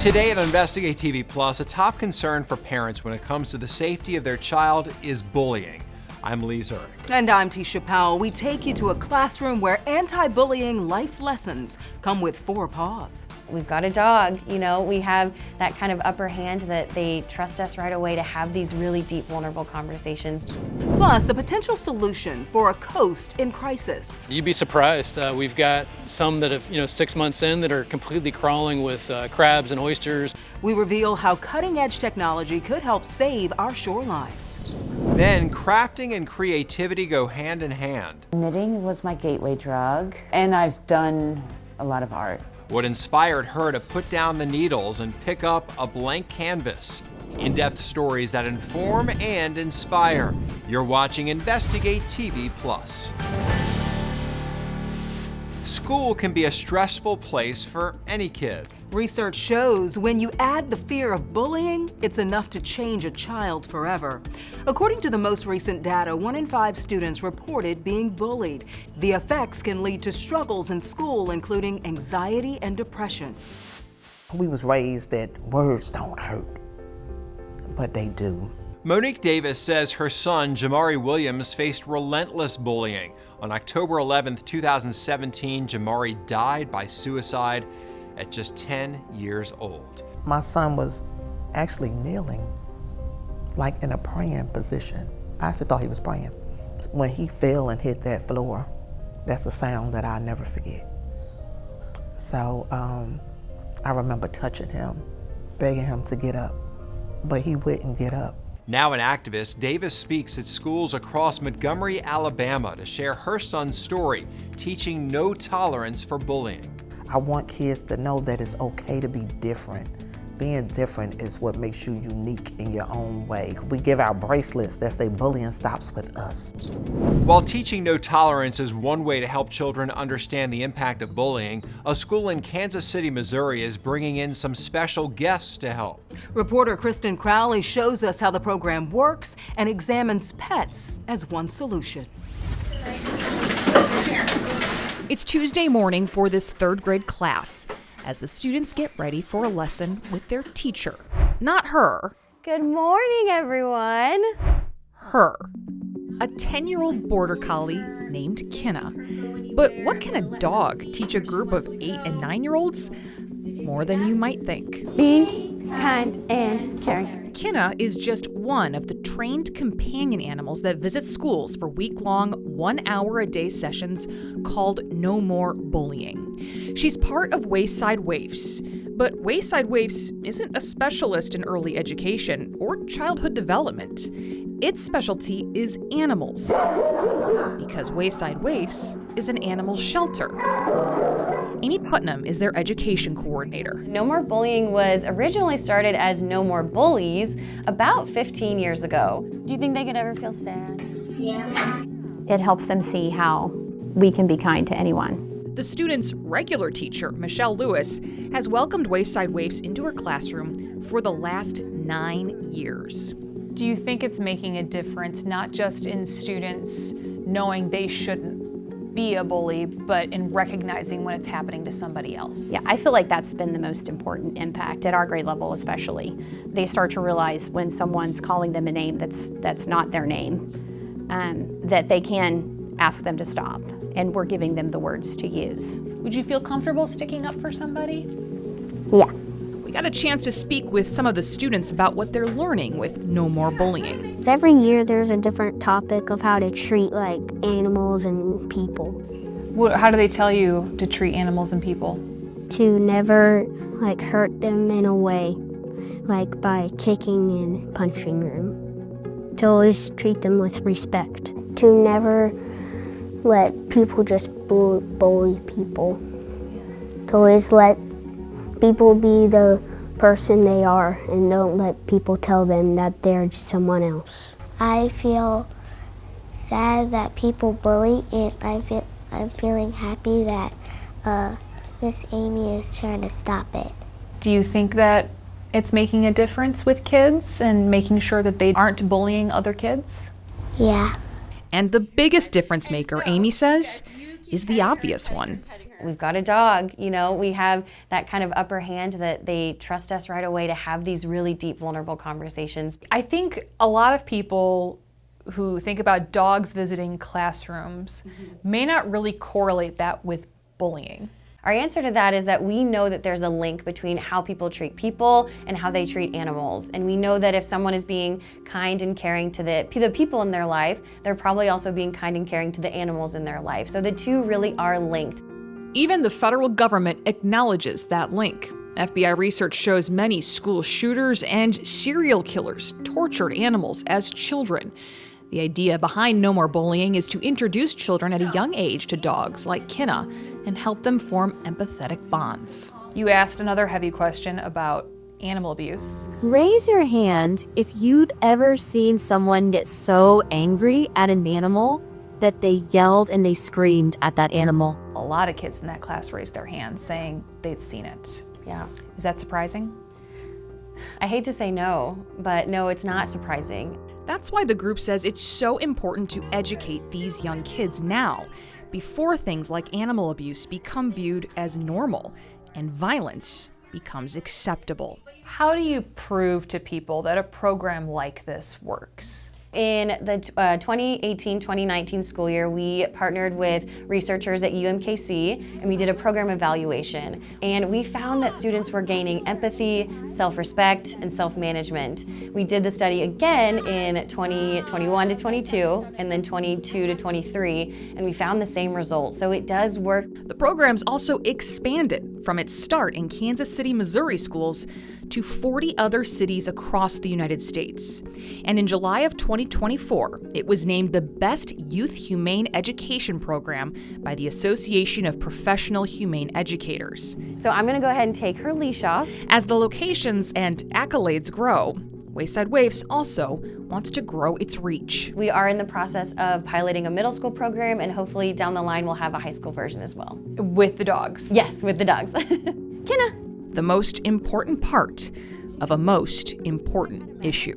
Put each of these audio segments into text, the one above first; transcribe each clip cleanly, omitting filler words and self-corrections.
Today at Investigate TV Plus, a top concern for parents when it comes to the safety of their child is bullying. I'm Lee Zurich. And I'm Tisha Powell. We take you to a classroom where anti-bullying life lessons come with 4 paws. We've got a dog, we have that kind of upper hand that they trust us right away to have these really deep, vulnerable conversations. Plus, a potential solution for a coast in crisis. You'd be surprised. We've got some that have, 6 months in that are completely crawling with crabs and oysters. We reveal how cutting-edge technology could help save our shorelines. Then, crafting and creativity go hand in hand. Knitting was my gateway drug, and I've done a lot of art. What inspired her to put down the needles and pick up a blank canvas? In-depth stories that inform and inspire. You're watching Investigate TV Plus. School can be a stressful place for any kid. Research shows when you add the fear of bullying, it's enough to change a child forever. According to the most recent data, 1 in 5 students reported being bullied. The effects can lead to struggles in school, including anxiety and depression. We was raised that words don't hurt, but they do. Monique Davis says her son, Jamari Williams, faced relentless bullying. On October 11th, 2017, Jamari died by suicide at just 10 years old. My son was actually kneeling, like in a praying position. I actually thought he was praying. When he fell and hit that floor, that's a sound that I'll never forget. So I remember touching him, begging him to get up, but he wouldn't get up. Now an activist, Davis speaks at schools across Montgomery, Alabama to share her son's story, teaching no tolerance for bullying. I want kids to know that it's okay to be different. Being different is what makes you unique in your own way. We give out bracelets that say bullying stops with us. While teaching no tolerance is one way to help children understand the impact of bullying, a school in Kansas City, Missouri is bringing in some special guests to help. Reporter Kristen Crowley shows us how the program works and examines pets as one solution. It's Tuesday morning for this 3rd grade class as the students get ready for a lesson with their teacher. Not her. Good morning, everyone. Her. A 10-year-old border collie named Kenna. But what can a dog teach a group of 8 and 9-year-olds? More than you might think. Be kind and caring. Kenna is just one of the trained companion animals that visit schools for week-long, 1-hour-a-day sessions called No More Bullying. She's part of Wayside Waifs, but Wayside Waifs isn't a specialist in early education or childhood development. Its specialty is animals, because Wayside Waifs is an animal shelter. Amy Putnam is their education coordinator. No More Bullying was originally started as No More Bullies about 15 years ago. Do you think they could ever feel sad? Yeah. It helps them see how we can be kind to anyone. The student's regular teacher, Michelle Lewis, has welcomed Wayside Waifs into her classroom for the last 9 years. Do you think it's making a difference, not just in students knowing they shouldn't be a bully, but in recognizing when it's happening to somebody else? Yeah, I feel like that's been the most important impact at our grade level especially. They start to realize when someone's calling them a name that's not their name, that they can ask them to stop, and we're giving them the words to use. Would you feel comfortable sticking up for somebody? Yeah. We got a chance to speak with some of the students about what they're learning with No More Bullying. Every year there's a different topic of how to treat like animals and people. How do they tell you to treat animals and people? To never like hurt them in a way, like by kicking and punching them. To always treat them with respect. To never let people just bully people. To always let people be the person they are and don't let people tell them that they're someone else. I feel sad that people bully, and I'm feeling happy that Miss Amy is trying to stop it. Do you think that it's making a difference with kids and making sure that they aren't bullying other kids? Yeah. And the biggest difference maker, Amy says, is the obvious one. we've got a dog, we have that kind of upper hand that they trust us right away to have these really deep, vulnerable conversations. I think a lot of people who think about dogs visiting classrooms may not really correlate that with bullying. Our answer to that is that we know that there's a link between how people treat people and how they treat animals. And we know that if someone is being kind and caring to the people in their life, they're probably also being kind and caring to the animals in their life. So the two really are linked. Even the federal government acknowledges that link. FBI research shows many school shooters and serial killers tortured animals as children. The idea behind No More Bullying is to introduce children at a young age to dogs like Kinna and help them form empathetic bonds. You asked another heavy question about animal abuse. Raise your hand if you'd ever seen someone get so angry at an animal that they yelled and they screamed at that animal. A lot of kids in that class raised their hands saying they'd seen it. Yeah. Is that surprising? I hate to say no, but no, it's not surprising. That's why the group says it's so important to educate these young kids now, before things like animal abuse become viewed as normal and violence becomes acceptable. How do you prove to people that a program like this works? In the 2018-2019 school year, we partnered with researchers at UMKC and we did a program evaluation. And we found that students were gaining empathy, self-respect, and self-management. We did the study again in 2021 to 22 and then 22 to 23, and we found the same results. So it does work. The program's also expanded from its start in Kansas City, Missouri schools to 40 other cities across the United States. And in July of 2024, it was named the Best Youth Humane Education Program by the Association of Professional Humane Educators. So I'm gonna go ahead and take her leash off. As the locations and accolades grow, Wayside Waifs also wants to grow its reach. We are in the process of piloting a middle school program, and hopefully down the line we'll have a high school version as well. With the dogs? Yes, with the dogs. Kinna. The most important part of a most important issue.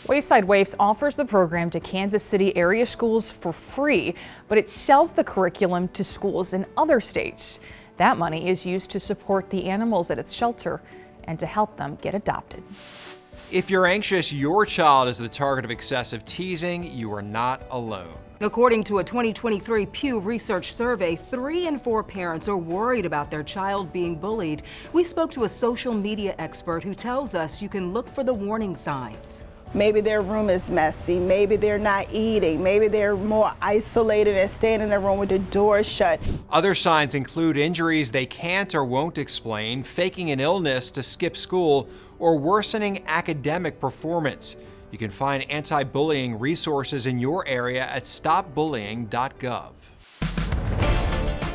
Wayside Waifs offers the program to Kansas City area schools for free, but it sells the curriculum to schools in other states. That money is used to support the animals at its shelter and to help them get adopted. If you're anxious your child is the target of excessive teasing, you are not alone. According to a 2023 Pew Research survey, 3 in 4 parents are worried about their child being bullied. We spoke to a social media expert who tells us you can look for the warning signs. Maybe their room is messy, maybe they're not eating, maybe they're more isolated and staying in their room with the door shut. Other signs include injuries they can't or won't explain, faking an illness to skip school, or worsening academic performance. You can find anti-bullying resources in your area at stopbullying.gov.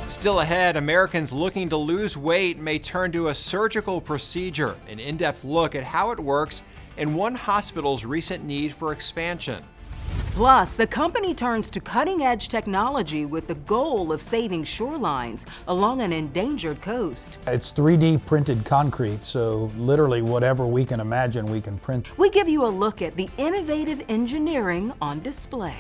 Still ahead, Americans looking to lose weight may turn to a surgical procedure, an in-depth look at how it works and one hospital's recent need for expansion. Plus, a company turns to cutting-edge technology with the goal of saving shorelines along an endangered coast. It's 3D printed concrete, so literally whatever we can imagine we can print. We give you a look at the innovative engineering on display.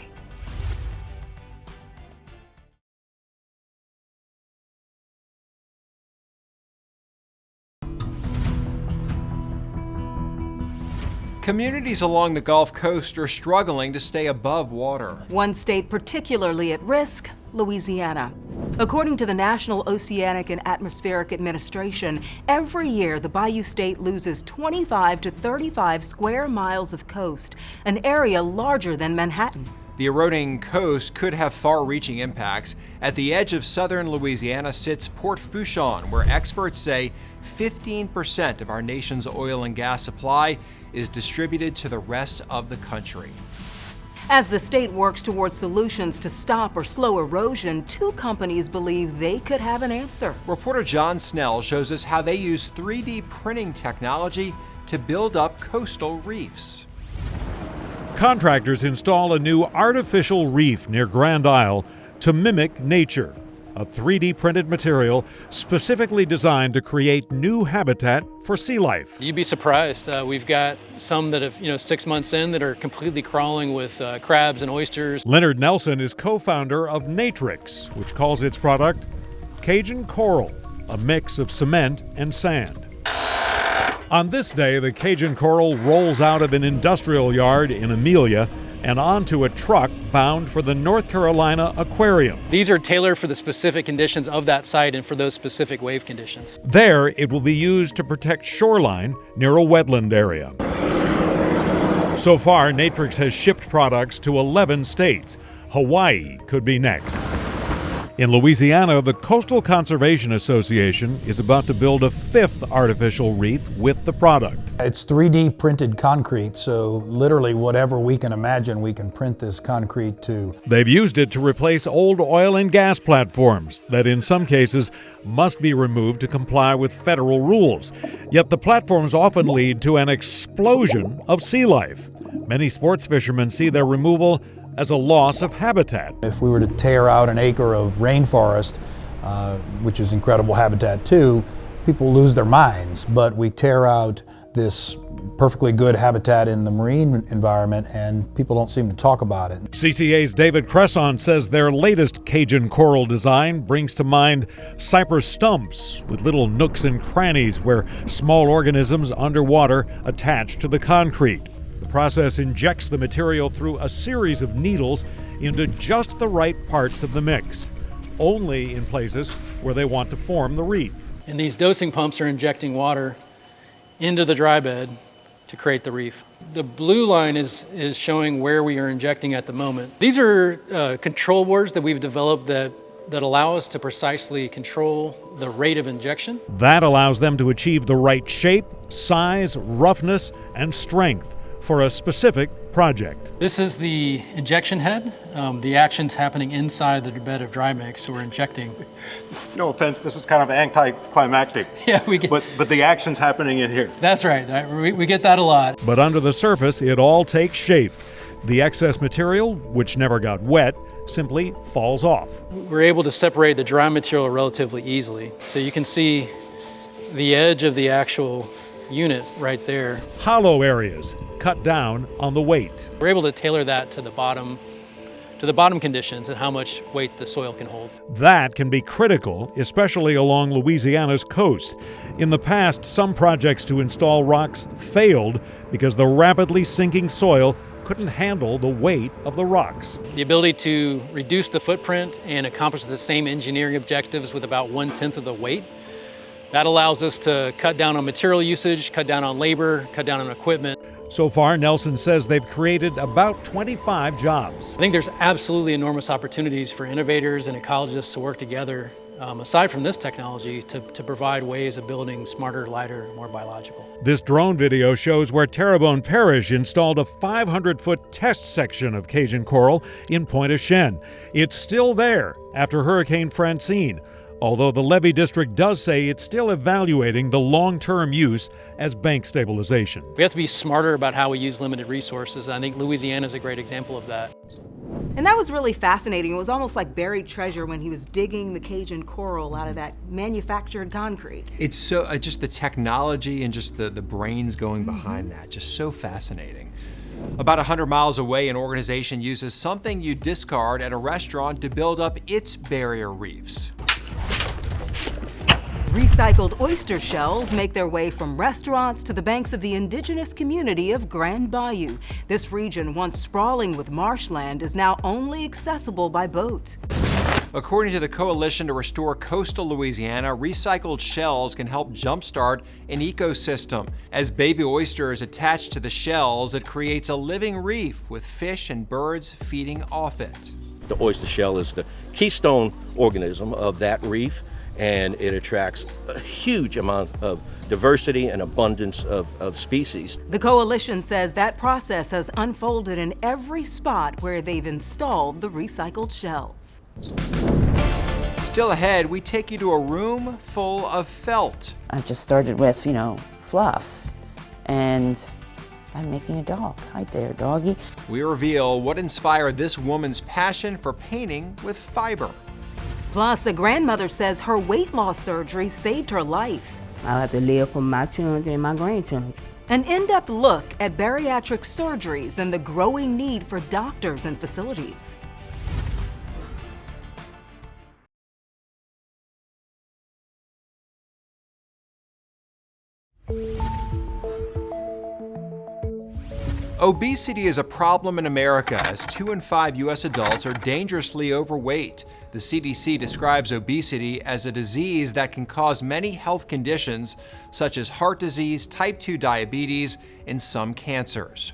Communities along the Gulf Coast are struggling to stay above water. One state particularly at risk, Louisiana. According to the National Oceanic and Atmospheric Administration, every year the Bayou State loses 25 to 35 square miles of coast, an area larger than Manhattan. The eroding coast could have far-reaching impacts. At the edge of southern Louisiana sits Port Fourchon, where experts say 15% of our nation's oil and gas supply is distributed to the rest of the country. As the state works towards solutions to stop or slow erosion, 2 companies believe they could have an answer. Reporter John Snell shows us how they use 3D printing technology to build up coastal reefs. Contractors install a new artificial reef near Grand Isle to mimic nature, a 3D printed material specifically designed to create new habitat for sea life. You'd be surprised. We've got some that have, 6 months in that are completely crawling with crabs and oysters. Leonard Nelson is co-founder of Natrix, which calls its product Cajun coral, a mix of cement and sand. On this day, the Cajun coral rolls out of an industrial yard in Amelia and onto a truck bound for the North Carolina Aquarium. These are tailored for the specific conditions of that site and for those specific wave conditions. There, it will be used to protect shoreline near a wetland area. So far, Natrix has shipped products to 11 states. Hawaii could be next. In Louisiana, the Coastal Conservation Association is about to build a 5th artificial reef with the product. It's 3D printed concrete, so literally whatever we can imagine, we can print this concrete to. They've used it to replace old oil and gas platforms that in some cases must be removed to comply with federal rules. Yet the platforms often lead to an explosion of sea life. Many sports fishermen see their removal as a loss of habitat. If we were to tear out an acre of rainforest, which is incredible habitat too, people lose their minds. But we tear out this perfectly good habitat in the marine environment and people don't seem to talk about it. CCA's David Cresson says their latest Cajun coral design brings to mind cypress stumps with little nooks and crannies where small organisms underwater attach to the concrete. The process injects the material through a series of needles into just the right parts of the mix, only in places where they want to form the reef. And these dosing pumps are injecting water into the dry bed to create the reef. The blue line is showing where we are injecting at the moment. These are control boards that we've developed that allow us to precisely control the rate of injection. That allows them to achieve the right shape, size, roughness, and strength for a specific project. This is the injection head. The action's happening inside the bed of dry mix, so we're injecting. No offense, this is kind of anticlimactic. Yeah, we get. But the action's happening in here. That's right. We get that a lot. But under the surface, it all takes shape. The excess material, which never got wet, simply falls off. We're able to separate the dry material relatively easily. So you can see the edge of the actual unit right there. Hollow areas cut down on the weight. We're able to tailor that to the bottom conditions and how much weight the soil can hold. That can be critical, especially along Louisiana's coast. In the past, some projects to install rocks failed because the rapidly sinking soil couldn't handle the weight of the rocks. The ability to reduce the footprint and accomplish the same engineering objectives with about 1/10 of the weight, that allows us to cut down on material usage, cut down on labor, cut down on equipment. So far, Nelson says they've created about 25 jobs. I think there's absolutely enormous opportunities for innovators and ecologists to work together, aside from this technology, to provide ways of building smarter, lighter, more biological. This drone video shows where Terrebonne Parish installed a 500-foot test section of Cajun coral in Pointe-aux-Chenes. It's still there after Hurricane Francine, although the Levee District does say it's still evaluating the long-term use as bank stabilization. We have to be smarter about how we use limited resources. I think Louisiana is a great example of that. And that was really fascinating. It was almost like buried treasure when he was digging the Cajun coral out of that manufactured concrete. It's so, just the technology and just the brains going behind that, just so fascinating. About 100 miles away, an organization uses something you discard at a restaurant to build up its barrier reefs. Recycled oyster shells make their way from restaurants to the banks of the indigenous community of Grand Bayou. This region, once sprawling with marshland, is now only accessible by boat. According to the Coalition to Restore Coastal Louisiana, recycled shells can help jumpstart an ecosystem. As baby oysters attach to the shells, it creates a living reef with fish and birds feeding off it. The oyster shell is the keystone organism of that reef, and it attracts a huge amount of diversity and abundance of species. The coalition says that process has unfolded in every spot where they've installed the recycled shells. Still ahead, we take you to a room full of felt. I just started with, fluff, and I'm making a dog. Hi there, doggy. We reveal what inspired this woman's passion for painting with fiber. Plus, a grandmother says her weight loss surgery saved her life. I'll have to live for my children and my grandchildren. An in-depth look at bariatric surgeries and the growing need for doctors and facilities. Obesity is a problem in America as 2 in 5 U.S. adults are dangerously overweight. The CDC describes obesity as a disease that can cause many health conditions such as heart disease, type 2 diabetes, and some cancers.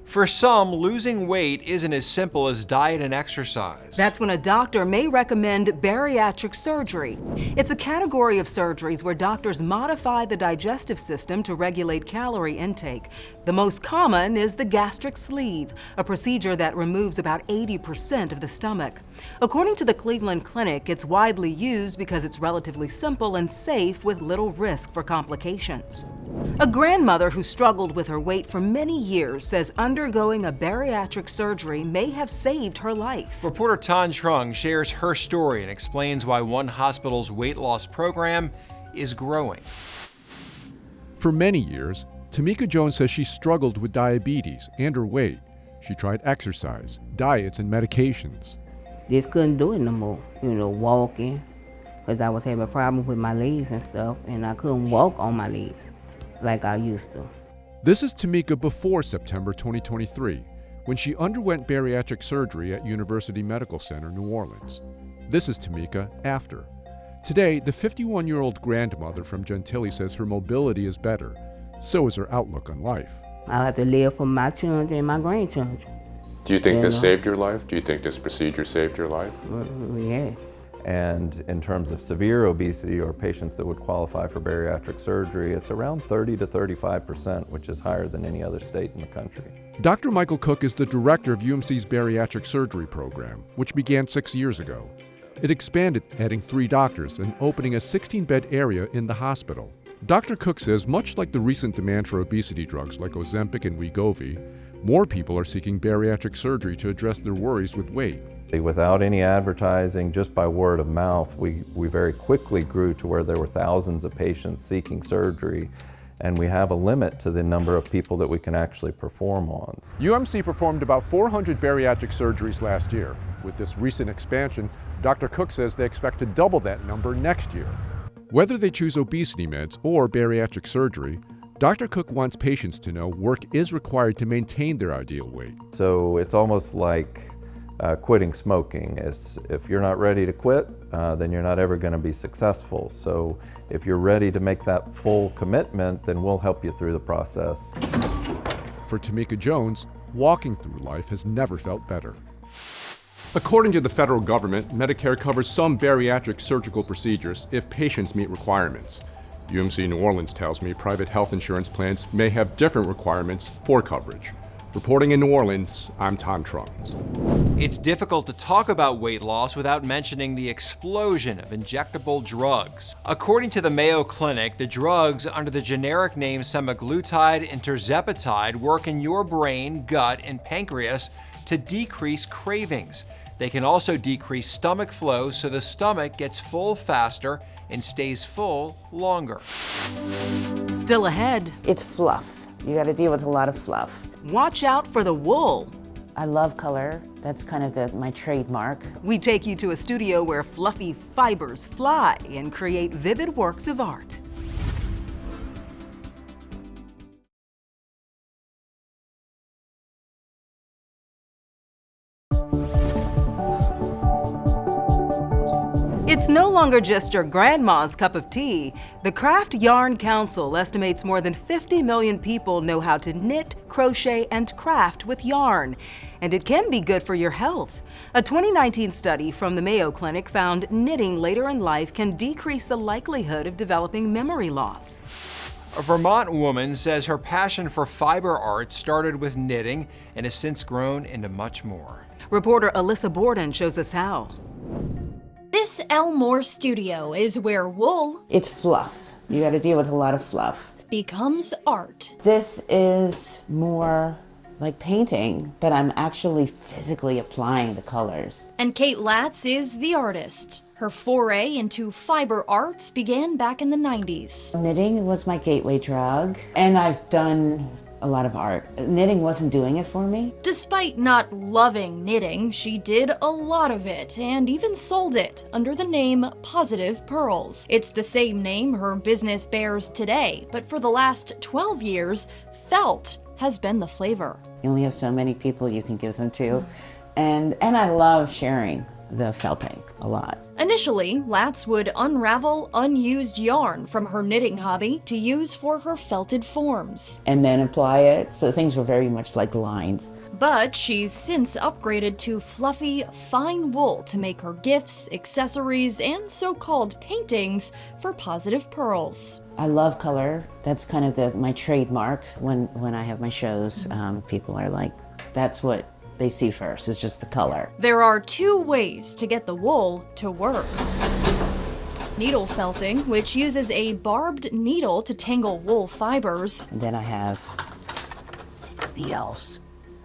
For some, losing weight isn't as simple as diet and exercise. That's when a doctor may recommend bariatric surgery. It's a category of surgeries where doctors modify the digestive system to regulate calorie intake. The most common is the gastric sleeve, a procedure that removes about 80% of the stomach. According to the Cleveland Clinic, it's widely used because it's relatively simple and safe with little risk for complications. A grandmother who struggled with her weight for many years says undergoing a bariatric surgery may have saved her life. Reporter Tan Trung shares her story and explains why one hospital's weight loss program is growing. For many years, Tamika Jones says she struggled with diabetes and her weight. She tried exercise, diets, and medications. Just couldn't do it no more, walking, because I was having problems with my legs and stuff, and I couldn't walk on my legs like I used to. This is Tamika before September 2023, when she underwent bariatric surgery at University Medical Center, New Orleans. This is Tamika after. Today, the 51-year-old grandmother from Gentilly says her mobility is better. So is her outlook on life. I have to live for my children and my grandchildren. Do you think this saved your life? Do you think this procedure saved your life? Yeah. And in terms of severe obesity or patients that would qualify for bariatric surgery, it's around 30 to 35%, which is higher than any other state in the country. Dr. Michael Cook is the director of UMC's bariatric surgery program, which began 6 years ago. It expanded, adding 3 doctors and opening a 16-bed area in the hospital. Dr. Cook says much like the recent demand for obesity drugs like Ozempic and Wegovy, more people are seeking bariatric surgery to address their worries with weight. Without any advertising, just by word of mouth, we very quickly grew to where there were thousands of patients seeking surgery, and we have a limit to the number of people that we can actually perform on. UMC performed about 400 bariatric surgeries last year. With this recent expansion, Dr. Cook says they expect to double that number next year. Whether they choose obesity meds or bariatric surgery, Dr. Cook wants patients to know work is required to maintain their ideal weight. So it's almost like quitting smoking. If you're not ready to quit, then you're not ever going to be successful. So if you're ready to make that full commitment, then we'll help you through the process. For Tamika Jones, walking through life has never felt better. According to the federal government, Medicare covers some bariatric surgical procedures if patients meet requirements. UMC New Orleans tells me private health insurance plans may have different requirements for coverage. Reporting in New Orleans, I'm Tan Trung. It's difficult to talk about weight loss without mentioning the explosion of injectable drugs. According to the Mayo Clinic, the drugs under the generic name semaglutide and tirzepatide work in your brain, gut, and pancreas to decrease cravings. They can also decrease stomach flow so the stomach gets full faster and stays full longer. Still ahead. It's fluff. You got to deal with a lot of fluff. Watch out for the wool. I love color. That's kind of my trademark. We take you to a studio where fluffy fibers fly and create vivid works of art. It's no longer just your grandma's cup of tea. The Craft Yarn Council estimates more than 50 million people know how to knit, crochet, and craft with yarn. And it can be good for your health. A 2019 study from the Mayo Clinic found knitting later in life can decrease the likelihood of developing memory loss. A Vermont woman says her passion for fiber art started with knitting and has since grown into much more. Reporter Alyssa Borden shows us how. This Elmore studio is where wool It's fluff. You got to deal with a lot of fluff. becomes art. This is more like painting, but I'm actually physically applying the colors. And Kate Latz is the artist. Her foray into fiber arts began back in the 90s. Knitting was my gateway drug, and I've done a lot of art. Knitting wasn't doing it for me. Despite not loving knitting, she did a lot of it and even sold it under the name Positive Pearls. It's the same name her business bears today, but for the last 12 years, felt has been the flavor. You only have so many people you can give them to, and I love sharing the felting a lot. Initially, Latz would unravel unused yarn from her knitting hobby to use for her felted forms. And then apply it, so things were very much like lines. But she's since upgraded to fluffy, fine wool to make her gifts, accessories, and so-called paintings for Positive Pearls. I love color. That's kind of my trademark when I have my shows. People are like, that's what they see first, is just the color. There are two ways to get the wool to work. Needle felting, which uses a barbed needle to tangle wool fibers. And then I have needles,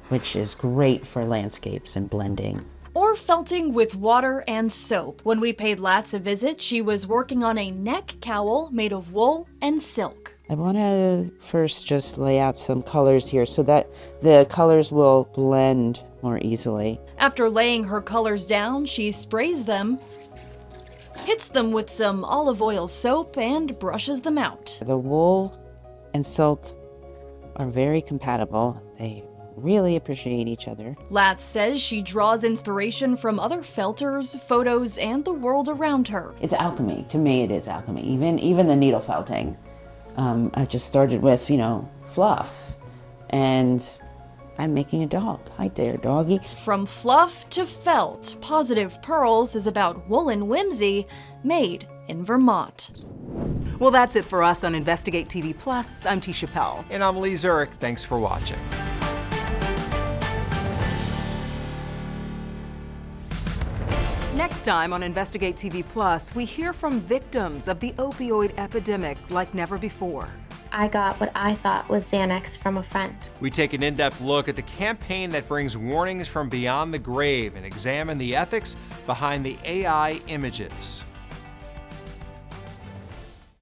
which is great for landscapes and blending. Or felting with water and soap. When we paid Latz a visit, she was working on a neck cowl made of wool and silk. I want to first just lay out some colors here so that the colors will blend more easily. After laying her colors down, she sprays them, hits them with some olive oil soap, and brushes them out. The wool and silk are very compatible. They really appreciate each other. Latz says she draws inspiration from other felters, photos, and the world around her. It's alchemy. To me, it is alchemy. Even the needle felting. I just started with, fluff, and I'm making a dog. Hi there, doggy. From fluff to felt, Positive Pearls is about woolen whimsy made in Vermont. Well, that's it for us on Investigate TV Plus. I'm Tisha Pell. And I'm Lee Zurich. Thanks for watching. Next time on Investigate TV Plus, we hear from victims of the opioid epidemic like never before. I got what I thought was Xanax from a friend. We take an in-depth look at the campaign that brings warnings from beyond the grave and examine the ethics behind the AI images.